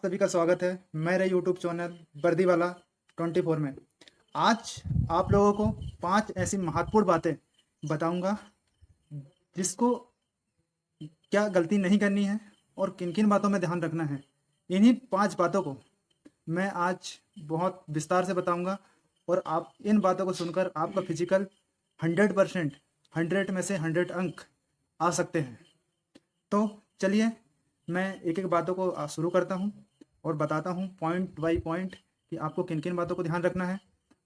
सभी का स्वागत है मेरे YouTube चैनल वर्दीवाला 24 में। आज आप लोगों को 5 ऐसी महत्वपूर्ण बातें बताऊंगा जिसको क्या गलती नहीं करनी है और किन किन बातों में ध्यान रखना है। इन्हीं 5 बातों को मैं आज बहुत विस्तार से बताऊंगा और आप इन बातों को सुनकर आपका फिजिकल 100% 100 में से 100 अंक आ सकते हैं। तो चलिए मैं एक एक बातों को शुरू करता हूँ और बताता हूँ पॉइंट बाय पॉइंट कि आपको किन किन बातों को ध्यान रखना है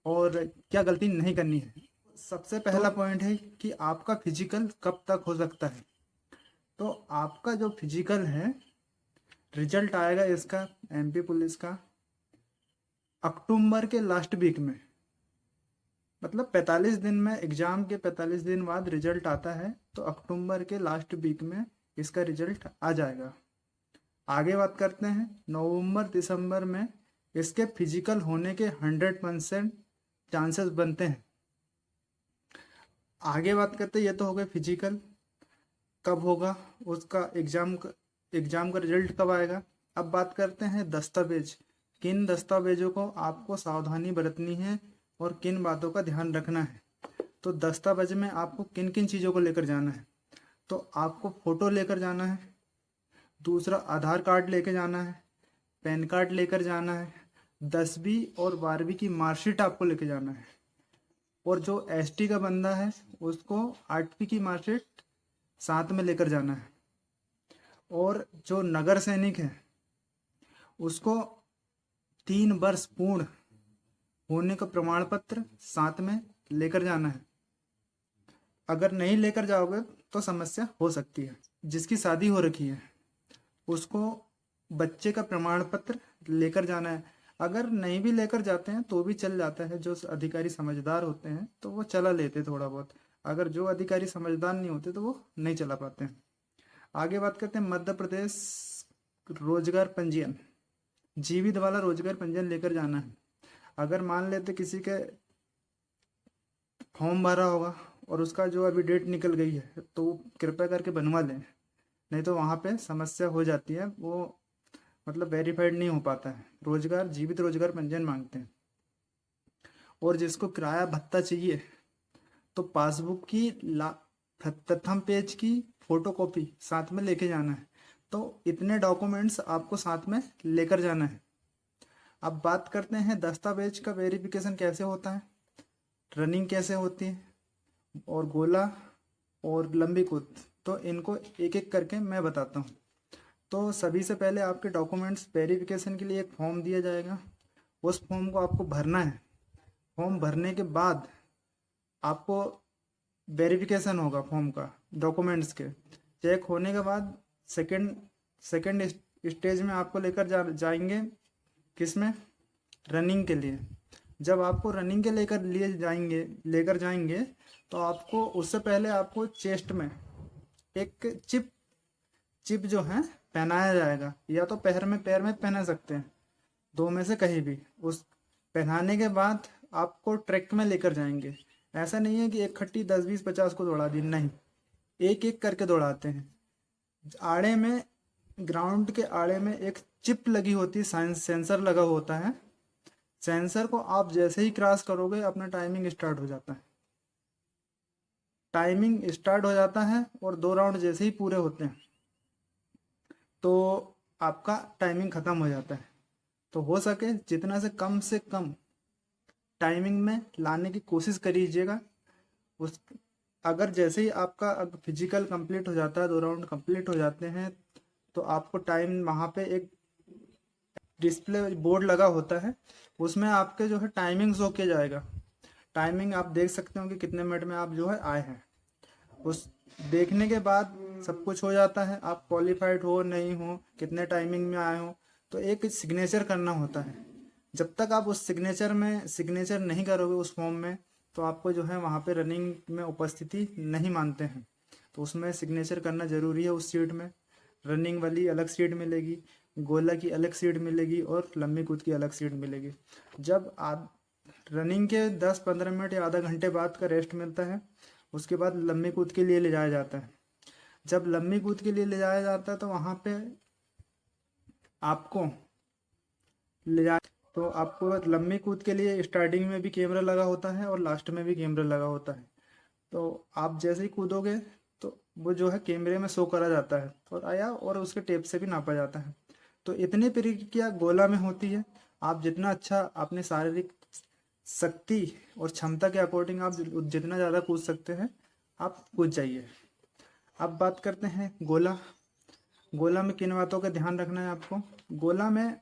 और क्या गलती नहीं करनी है। सबसे पहला पॉइंट है कि आपका फिजिकल कब तक हो सकता है। तो आपका जो फिजिकल है, रिजल्ट आएगा इसका एमपी पुलिस का अक्टूबर के लास्ट वीक में, मतलब 45 दिन में, एग्जाम के 45 दिन बाद रिजल्ट आता है। तो अक्टूबर के लास्ट वीक में इसका रिजल्ट आ जाएगा। आगे बात करते हैं, नवंबर दिसंबर में इसके फिजिकल होने के 100% चांसेस बनते हैं। आगे बात करते हैं, ये तो हो गए फिजिकल कब होगा, उसका एग्जाम का रिजल्ट कब आएगा। अब बात करते हैं दस्तावेज, किन दस्तावेजों को आपको सावधानी बरतनी है और किन बातों का ध्यान रखना है। तो दस्तावेज में आपको किन किन चीज़ों को लेकर जाना है। तो आपको फ़ोटो लेकर जाना है, दूसरा आधार कार्ड लेकर जाना है, पैन कार्ड लेकर जाना है, 10वीं और 12वीं की मार्कशीट आपको लेकर जाना है, और जो एसटी का बंदा है उसको 8वीं की मार्कशीट साथ में लेकर जाना है, और जो नगर सैनिक है उसको 3 वर्ष पूर्ण होने का प्रमाण पत्र साथ में लेकर जाना है। अगर नहीं लेकर जाओगे तो समस्या हो सकती है। जिसकी शादी हो रखी है उसको बच्चे का प्रमाण पत्र लेकर जाना है। अगर नहीं भी लेकर जाते हैं तो भी चल जाता है, जो अधिकारी समझदार होते हैं तो वो चला लेते थोड़ा बहुत। अगर जो अधिकारी समझदार नहीं होते तो वो नहीं चला पाते हैं। आगे बात करते हैं मध्य प्रदेश रोजगार पंजीयन, जीवित वाला रोजगार पंजीयन लेकर जाना है। अगर मान लेते किसी के फॉर्म भरा होगा और उसका जो अभी डेट निकल गई है तो कृपया करके बनवा लें, नहीं तो वहाँ पे समस्या हो जाती है, वो मतलब वेरीफाइड नहीं हो पाता है। रोजगार जीवित रोजगार पंजीयन मांगते हैं। और जिसको किराया भत्ता चाहिए तो पासबुक की प्रथम पेज की फोटोकॉपी साथ में लेके जाना है। तो इतने डॉक्यूमेंट्स आपको साथ में लेकर जाना है। अब बात करते हैं दस्तावेज का वेरिफिकेशन कैसे होता है, रनिंग कैसे होती है, और गोला और लंबी कूद। तो इनको एक एक करके मैं बताता हूँ। तो सभी से पहले आपके डॉक्यूमेंट्स वेरिफिकेशन के लिए एक फॉर्म दिया जाएगा, उस फॉर्म को आपको भरना है। फॉर्म भरने के बाद आपको वेरिफिकेशन होगा फॉर्म का, डॉक्यूमेंट्स के चेक होने के बाद सेकंड स्टेज में आपको लेकर जाएंगे किस में, रनिंग के लिए। जब आपको रनिंग के लेकर जाएंगे तो आपको उससे पहले आपको चेस्ट में एक चिप जो है पहनाया जाएगा, या तो पैर में पहना सकते हैं, दो में से कहीं भी। उस पहनाने के बाद आपको ट्रैक में लेकर जाएंगे। ऐसा नहीं है कि एक खट्टी 10 20 50 को दौड़ा दी, नहीं, एक एक करके दौड़ाते हैं। आड़े में, ग्राउंड के आड़े में एक चिप लगी होती है, सेंसर लगा होता है। सेंसर को आप जैसे ही क्रॉस करोगे अपना टाइमिंग स्टार्ट हो जाता है। और 2 राउंड जैसे ही पूरे होते हैं तो आपका टाइमिंग ख़त्म हो जाता है। तो हो सके जितना से कम टाइमिंग में लाने की कोशिश करिएगा। उस अगर जैसे ही आपका फिजिकल कंप्लीट हो जाता है, 2 राउंड कंप्लीट हो जाते हैं, तो आपको टाइम, वहाँ पे एक डिस्प्ले बोर्ड लगा होता है, उसमें आपके जो है टाइमिंग शो किया जाएगा। टाइमिंग आप देख सकते हो कि कितने मिनट में आप जो है आए हैं। उस देखने के बाद सब कुछ हो जाता है, आप क्वालिफाइड हो नहीं हो, कितने टाइमिंग में आए हो, तो एक सिग्नेचर करना होता है। जब तक आप उस सिग्नेचर नहीं करोगे उस फॉर्म में, तो आपको जो है वहाँ पे रनिंग में उपस्थिति नहीं मानते हैं। तो उसमें सिग्नेचर करना ज़रूरी है। उस सीट में रनिंग वाली अलग सीट मिलेगी, गोला की अलग सीट मिलेगी और लंबी कूद की अलग सीट मिलेगी। जब आप रनिंग के 10-15 मिनट या आधा घंटे बाद का रेस्ट मिलता है, उसके बाद लंबी कूद के लिए ले जाया जाता है। जब लंबी कूद के लिए ले जाया जाता है तो वहाँ पे आपको ले जा। तो आपको लंबी कूद के लिए स्टार्टिंग में भी कैमरा लगा होता है और लास्ट में भी कैमरा लगा होता है। तो आप जैसे ही कूदोगे तो वो जो है कैमरे में शो करा जाता है और आया, और उसके टेप से भी नापा जाता है। तो इतनी प्रक्रिया गोला में होती है। आप जितना अच्छा अपने शारीरिक शक्ति और क्षमता के अकॉर्डिंग आप जितना ज़्यादा कूद सकते हैं आप कूद जाइए। अब बात करते हैं गोला। गोला में किन बातों का ध्यान रखना है आपको। गोला में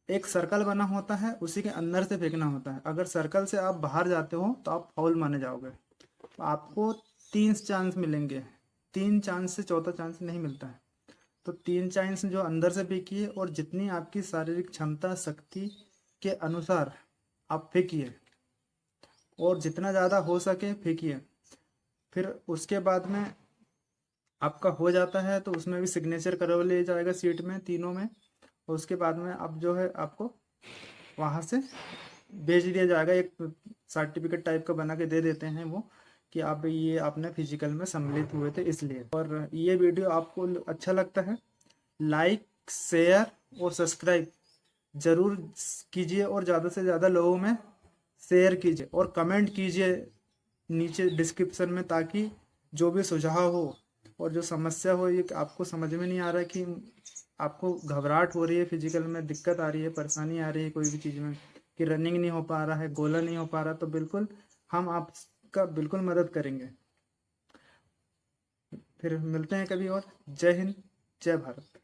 एक सर्कल बना होता है, उसी के अंदर से फेंकना होता है। अगर सर्कल से आप बाहर जाते हो तो आप फाउल माने जाओगे। तो आपको 3 चांस मिलेंगे, 3 चांस से चौथा चांस नहीं मिलता है। तो 3 चांस जो अंदर से फेंकिए और जितनी आपकी शारीरिक क्षमता शक्ति के अनुसार आप फेंकिए, और जितना ज़्यादा हो सके फेंकिए। फिर उसके बाद में आपका हो जाता है तो उसमें भी सिग्नेचर करवा लिया जाएगा सीट में, तीनों में। और उसके बाद में अब जो है आपको वहाँ से भेज दिया जाएगा, एक सर्टिफिकेट टाइप का बना के दे देते हैं वो, कि आप ये आपने फिजिकल में सम्मिलित हुए थे इसलिए। और ये वीडियो आपको अच्छा लगता है, लाइक शेयर और सब्सक्राइब जरूर कीजिए, और ज़्यादा से ज़्यादा लोगों में शेयर कीजिए और कमेंट कीजिए नीचे डिस्क्रिप्शन में, ताकि जो भी सुझाव हो और जो समस्या हो, ये आपको समझ में नहीं आ रहा है कि आपको घबराहट हो रही है, फिजिकल में दिक्कत आ रही है, परेशानी आ रही है कोई भी चीज़ में, कि रनिंग नहीं हो पा रहा है, गोला नहीं हो पा रहा, तो बिल्कुल हम आपका बिल्कुल मदद करेंगे। फिर मिलते हैं कभी और। जय हिंद, जय भारत।